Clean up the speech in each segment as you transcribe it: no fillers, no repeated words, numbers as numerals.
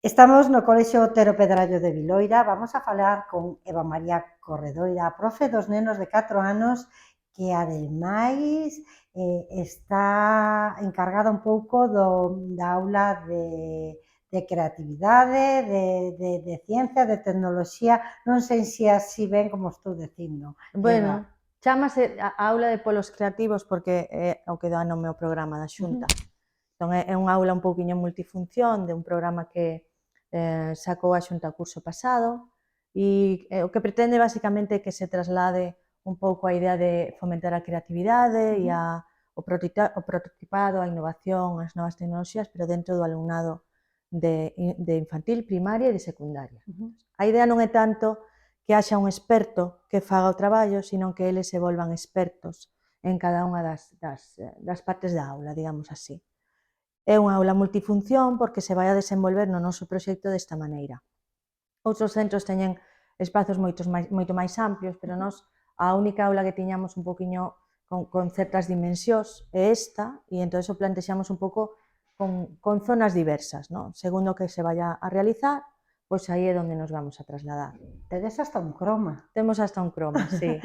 Estamos no Colexio Otero Pedrallo de Viloira. Vamos a falar con Eva María Corredoira, profe dos nenos de 4 anos, que ademais está encargada un pouco da aula de creatividade, de ciencia, de tecnoloxía. Non sei se así ben como estou dicindo, Eva. Bueno, chámase a aula de polos creativos porque é o que dá nome ao programa da Xunta. Entón é unha aula un pouquiño multifunción de un programa que sacou a Xunta o curso pasado e o que pretende basicamente é que se traslade un pouco a idea de fomentar a creatividade e o prototipado, a innovación, as novas tecnoloxías, pero dentro do alumnado de infantil, primaria e de secundaria. A idea non é tanto que haxa un experto que faga o traballo, sino que eles se volvan expertos en cada unha das partes da aula, digamos así. É unha aula multifunción porque se vai a desenvolver no noso proxecto desta maneira. Outros centros teñen espazos moito máis amplios, pero nós a única aula que tiñamos un poquinho con certas dimensións é esta, e entón o plantexamos un pouco con zonas diversas, non? Segundo o que se vaya a realizar, pois aí é onde nos vamos a trasladar. Tedes hasta un croma. Temos hasta un croma, sí.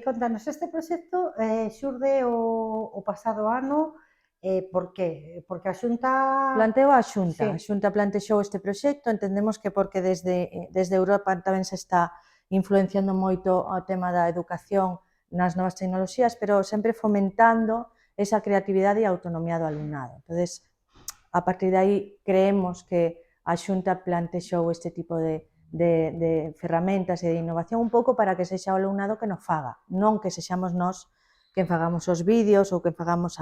Contanos, este proxecto xurde o pasado ano. Por que? Porque a Xunta... Planteo a Xunta. Sí. A Xunta plantexou este proxecto, entendemos que porque desde Europa tamén se está influenciando moito o tema da educación nas novas tecnoloxías, pero sempre fomentando esa creatividade e autonomía do alumnado. Entonces, a partir de aí, creemos que a Xunta plantexou este tipo de ferramentas e de innovación un pouco para que sexa o alumnado que nos faga, non que sexamos nós que fagamos os vídeos ou que fagamos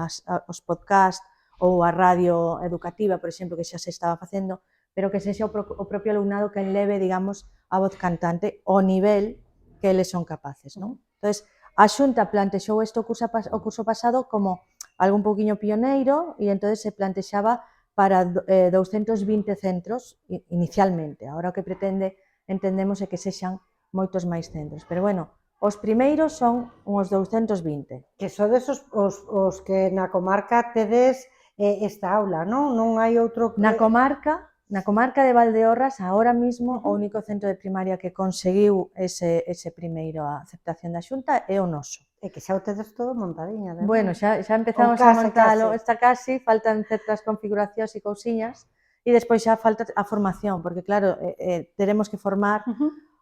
os podcasts ou a radio educativa, por exemplo, que xa se estaba facendo, pero que sexa o propio alumnado que leve, digamos, a voz cantante ao nivel que eles son capaces, non? Entonces, a Xunta plantexou isto o curso pasado como algo un pouquiño pioneiro e entonces se plantexaba para 220 centros inicialmente. Agora o que pretende, entendemos, é que sexan moitos máis centros. Pero, bueno, os primeiros son uns 220. Que sodes os que na comarca tedes esta aula, non? Non hai outro... Na comarca de Valdeorras, ahora mismo, o único centro de primaria que conseguiu ese primeiro a aceptación da Xunta é o noso. É que xa o tedes todo montadiño, ademais. Bueno, xa empezamos a montalo, está casi, faltan certas configuracións e cousiñas, e despois xa falta a formación, porque claro, teremos que formar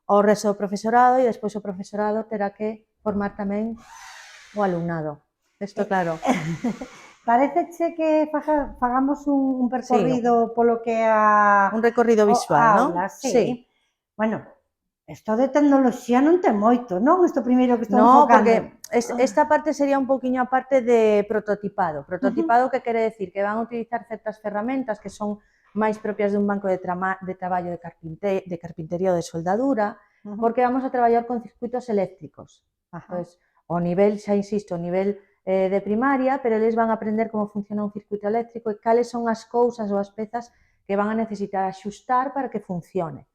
o resto do profesorado e despois o profesorado terá que formar tamén o alumnado. Isto claro. Paréceche que fagamos un percorrido polo que a... Un recorrido visual, non? Sí. Bueno, isto de tecnoloxía non ten moito, non? Isto primeiro que estou No, enfocando. porque esta parte sería un pouquiño a parte de prototipado. Prototipado que quere decir que van a utilizar certas ferramentas que son máis propias dun banco de traballo de carpintería ou de soldadura, porque vamos a traballar con circuitos eléctricos. Entonces, o nivel, xa insisto, o nivel de primaria, pero eles van a aprender como funciona un circuito eléctrico e cales son as cousas ou as pezas que van a necesitar axustar para que funcione.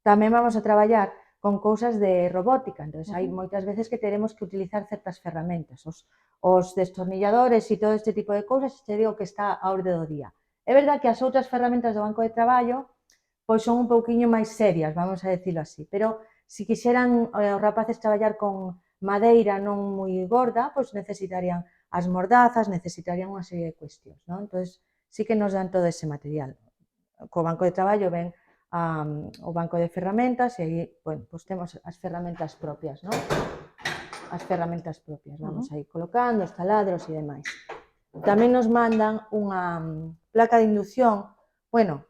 Tamén vamos a traballar con cousas de robótica, entón hai moitas veces que teremos que utilizar certas ferramentas, os destornilladores e todo este tipo de cousas, te digo que está a orde do día. É verdade que as outras ferramentas do banco de traballo pois son un pouquiño máis serias, vamos a decirlo así, pero se quixeran os rapaces traballar con madeira non moi gorda, pois necesitarían as mordazas, necesitarían unha serie de cuestións, non? Entón, sí que nos dan todo ese material. Co banco de traballo ven o banco de ferramentas e aí, bueno, pois temos as ferramentas propias, non? As ferramentas propias, vamos aí colocando, os taladros e demais. Tamén nos mandan unha placa de inducción, bueno,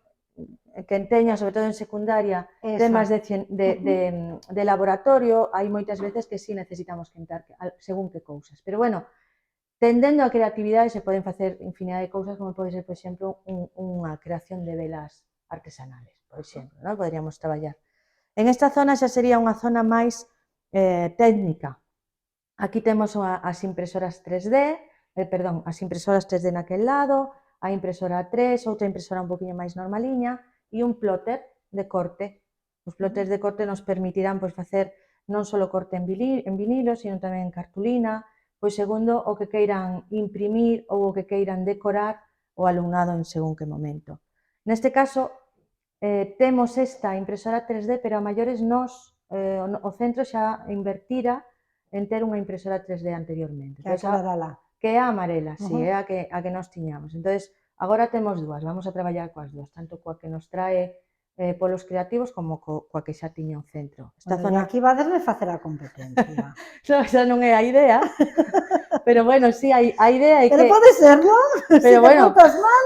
quen teña, sobre todo en secundaria, temas de laboratorio, hai moitas veces que sí necesitamos que entrar según que cousas. Pero, bueno, tendendo a creatividade se poden facer infinidade de cousas, como pode ser, por exemplo, unha creación de velas artesanales, por exemplo, non? Poderíamos traballar. En esta zona xa sería unha zona máis técnica. Aquí temos as impresoras 3D, as impresoras 3D naquel lado, a impresora 3, outra impresora un poquinho máis normaliña e un plotter de corte. Os plotters de corte nos permitirán pois facer non só corte en vinilo, sino tamén en cartulina, pois segundo o que queiran imprimir ou o que queiran decorar o alumnado en según que momento. Neste caso, temos esta impresora 3D, pero a maiores o centro xa invertira en ter unha impresora 3D anteriormente. Que aclarala. Que é a amarela, si, é a que nós tiñamos. Entón, agora temos dúas, vamos a traballar coas dúas, tanto coa que nos trae polos creativos como coa que xa tiña o centro. Esta zona... aquí vadesme facer a competencia. No, esa non é a idea, pero bueno, sí, a idea é que... Pero pode ser, non? Se bueno, te portas mal,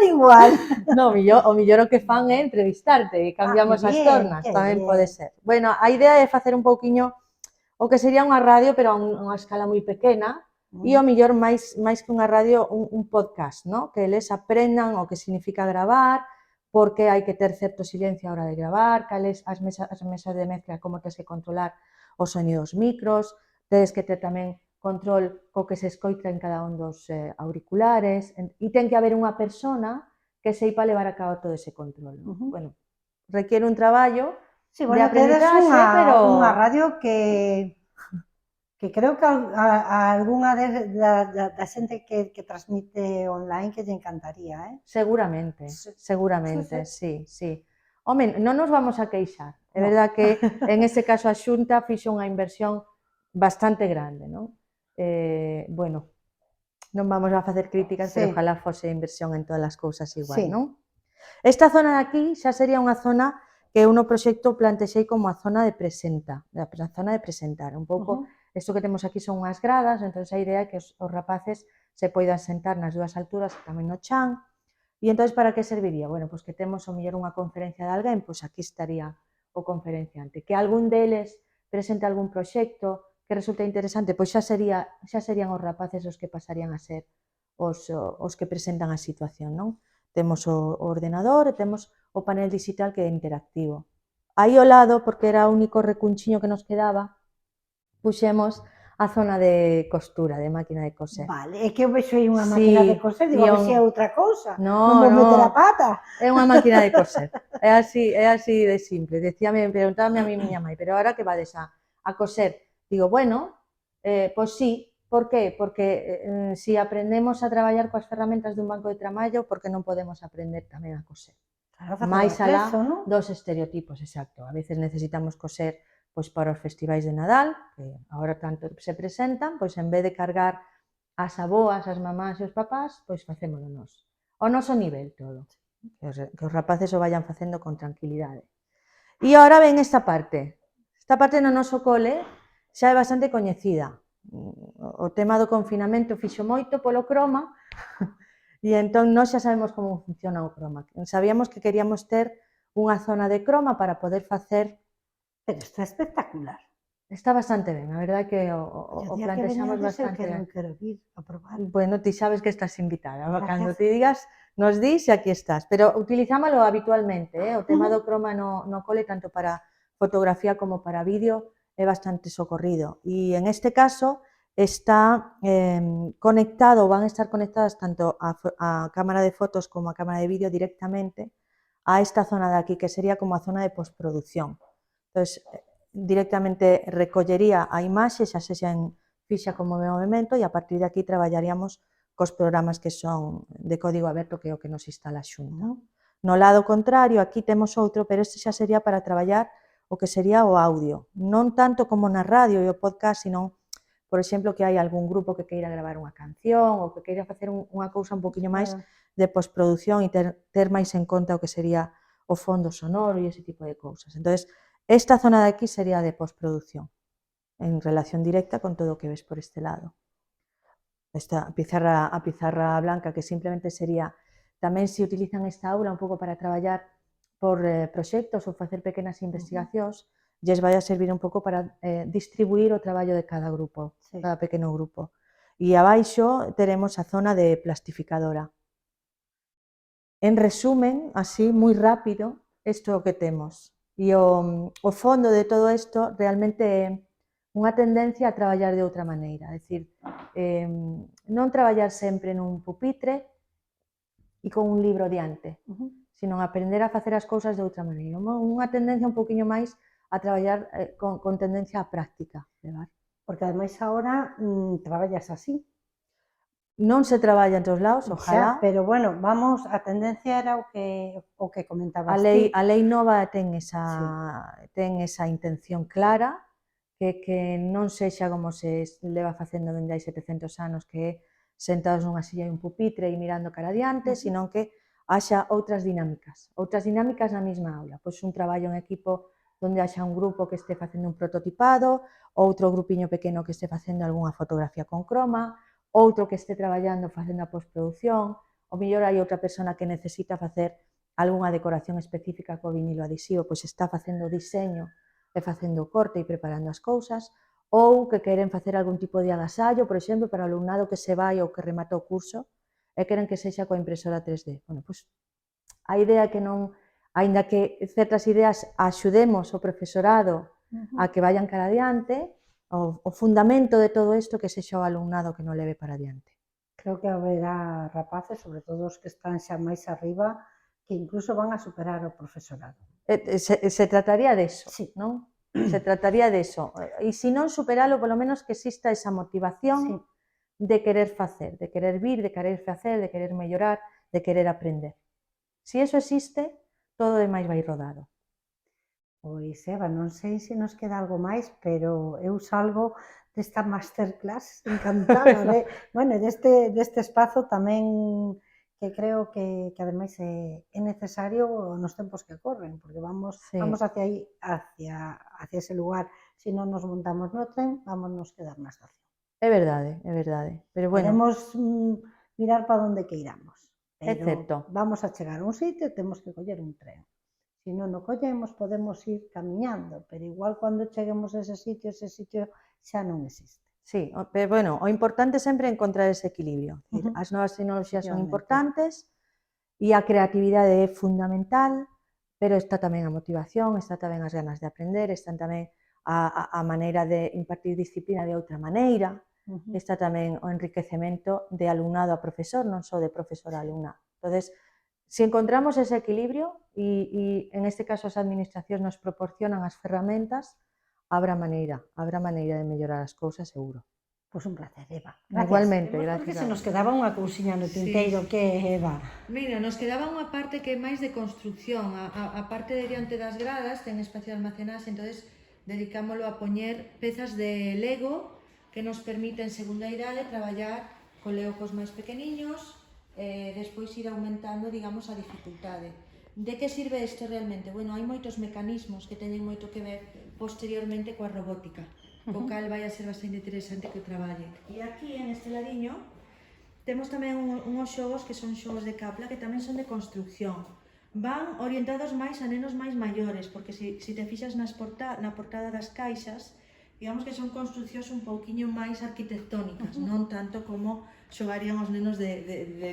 igual. No, o millor o que fan é entrevistarte e cambiamos as tornas, tamén pode ser. Bueno, a idea é facer un pouquiño o que sería unha radio, pero a unha escala moi pequena, e o mellor máis que unha radio, un podcast, ¿no? Que eles aprendan o que significa gravar, porque hai que ter certo silencio a hora de gravar, cales as mesas de mezcla, como tens que controlar os sonidos micros, tens que ter tamén control co que se escoita en cada un dos auriculares, e ten que haber unha persona que seipa levar a cabo todo ese control. Bueno, requiere un traballo de aprendizaxe, pero... unha radio que creo que a algunha da xente que transmite online que lle encantaría, Seguramente, sí. Home, non nos vamos a queixar. É verdad que en ese caso a Xunta fixo unha inversión bastante grande, non? Bueno, non vamos a facer críticas, pero ojalá fose inversión en todas as cousas igual, non? Esta zona de aquí xa sería unha zona que eu no proxecto plantexei como a zona de presentar, un pouco... Isto que temos aquí son unhas gradas, entón a idea é que os rapaces se poidan sentar nas dúas alturas e tamén no chan. E entón, para que serviría? Bueno, pois que temos o mellor unha conferencia de alguén, pois aquí estaría o conferenciante. Que algún deles presente algún proxecto que resulte interesante, pois xa serían os rapaces os que pasarían a ser os que presentan a situación, non? Temos o ordenador e temos o panel digital que é interactivo. Aí ao lado, porque era o único recunchiño que nos quedaba, puxemos a zona de costura, de máquina de coser. Vale, é que eu vexo aí unha máquina de coser, digo, a ver se é outra cousa, non vou meter a pata. É unha máquina de coser, é así de simple. Preguntábame a mí miña mãe, pero ahora que vades a coser? Digo, bueno, pois sí, por qué? Porque se aprendemos a traballar coas ferramentas dun banco de traballo, por que non podemos aprender tamén a coser? Mais alá dos estereotipos, exacto. A veces necesitamos coser pois para os festivais de Nadal, que agora tanto se presentan, pois en vez de cargar as aboas, as mamás e os papás, pois facémolo nós. Ao noso nivel todo, que os rapaces o vayan facendo con tranquilidade. E agora ven esta parte no noso cole xa é bastante coñecida. O tema do confinamento fixo moito polo croma, e entón nós xa sabemos como funciona o croma. Sabíamos que queríamos ter unha zona de croma para poder facer... Pero está espectacular. Está bastante ben, a verdade que o plantexamos bastante ben. Eu quero vir a probar. Bueno, ti sabes que estás invitada, cando ti digas, nos dis e aquí estás. Pero utilizámoslo habitualmente, o tema do croma no cole, tanto para fotografía como para vídeo, é bastante socorrido. E en este caso está conectado, van a estar conectadas tanto a cámara de fotos como a cámara de vídeo directamente a esta zona de aquí, que sería como a zona de postproducción. Entón, directamente recollería a imaxe, xa sexa en fixa como de movimento, e a partir de aquí traballaríamos cos programas que son de código aberto, que é o que nos instala a Xunta. No lado contrario, aquí temos outro, pero este xa sería para traballar o que sería o audio. Non tanto como na radio e o podcast, sino, por exemplo, que hai algún grupo que queira gravar unha canción ou que queira facer unha cousa un poquinho máis de postproducción e ter máis en conta o que sería o fondo sonoro e ese tipo de cousas. Entón, esta zona de aquí sería de postproducción, en relación directa con todo o que ves por este lado. Esta pizarra blanca, que simplemente sería, tamén se utilizan esta aula un pouco para traballar por proxectos ou facer pequenas investigacións, lles vai a servir un pouco para distribuir o traballo de cada grupo, cada pequeno grupo. E abaixo teremos a zona de plastificadora. En resumen, así, moi rápido, isto é o que temos. E o fondo de todo isto realmente é unha tendencia a traballar de outra maneira, é dicir, non traballar sempre nun pupitre e con un libro diante, sino aprender a facer as cousas de outra maneira. Unha tendencia un poquinho máis a traballar con tendencia á práctica. Porque ademais agora traballas así. Non se traballa en todos lados, Xa, ojalá. pero bueno, vamos, a tendencia era o que comentabas ti. A lei nova Sí. ten esa intención clara, que non sexa como se leva facendo dende hai 700 anos, que é sentados nunha silla e un pupitre e mirando cara adiante, senón que haxa outras dinámicas na mesma aula. Pois un traballo en equipo onde haxa un grupo que este facendo un prototipado, outro grupiño pequeno que este facendo algunha fotografía con croma, outro que este traballando facendo a postproducción, o mellor hai outra persona que necesita facer algunha decoración específica co vinilo adhesivo, pois está facendo o diseño e facendo o corte e preparando as cousas, ou que queren facer algún tipo de agasallo, por exemplo, para o alumnado que se vai ou que remata o curso e queren que sexa coa impresora 3D. Bueno, pois a idea é que non, aínda que certas ideas axudemos o profesorado a que vayan cara adiante, o fundamento de todo isto que sexa o alumnado que non leve para adiante. Creo que haberá rapaces, sobre todo os que están xa máis arriba, que incluso van a superar o profesorado. Se trataría deso, Sí. non? Se trataría deso. E se non superalo, polo menos que exista esa motivación Sí. de querer facer, de querer vir, de querer facer, de querer mellorar, de querer aprender. Se iso existe, todo demais vai rodado. Pois, Eva, non sei se nos queda algo máis, pero eu salgo desta masterclass encantada bueno, deste espazo tamén que creo que ademais é necesario nos tempos que corren, porque vamos hacia aí, hacia ese lugar. Se non nos montamos no tren, vámonos quedar na estación. É verdade. Pero bueno, Podemos mirar para onde queiramos, é pero certo. vamos a chegar a un sitio e temos que coller un tren. Se non o collemos, podemos ir camiñando, pero igual cando cheguemos a ese sitio xa non existe. Sí, pero bueno, o importante sempre é encontrar ese equilibrio. As novas tecnoloxías son importantes e a creatividade é fundamental, pero está tamén a motivación, está tamén as ganas de aprender, está tamén a maneira de impartir disciplina de outra maneira, está tamén o enriquecemento de alumnado a profesor, non só de profesor a alumna. Entonces, se encontramos ese equilibrio e en este caso as administracións nos proporcionan as ferramentas, habrá maneira de mellorar as cousas, seguro. Pois un placer, Eva. Gracias. Igualmente, Porque gracias. se nos quedaba unha cousiña no tinteiro, que Eva? Mira, nos quedaba unha parte que é máis de construcción. A parte de diante das gradas ten espacio de almacenaxe, entonces dedicámoslo a poñer pezas de Lego que nos permiten, según a idade, traballar co Lego cos máis pequeniños, despois ir aumentando, digamos, a dificultade. De que sirve isto realmente? Bueno, hai moitos mecanismos que teñen moito que ver posteriormente coa robótica, co cal vai a ser bastante interesante que o traballe. E aquí, en este ladiño, temos tamén unhos xogos que son xogos de capla que tamén son de construcción. Van orientados máis a nenos máis maiores, porque se te fixas na portada das caixas, digamos que son construccións un pouquiño máis arquitectónicas, non tanto como xogarían os nenos de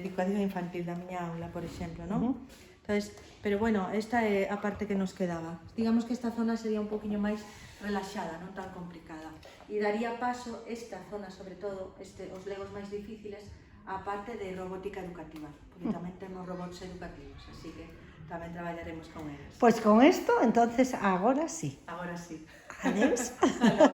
educación infantil da miña aula, por exemplo, non? Entonces, pero bueno, esta é a parte que nos quedaba. Digamos que esta zona sería un pouquiño máis relaxada, non tan complicada. E daría paso esta zona, sobre todo, os legos máis difíciles, a parte de robótica educativa, porque tamén temos robots educativos, así que tamén traballaremos con eles. Pois con isto, entonces, agora sí. Agora sí. Adeus.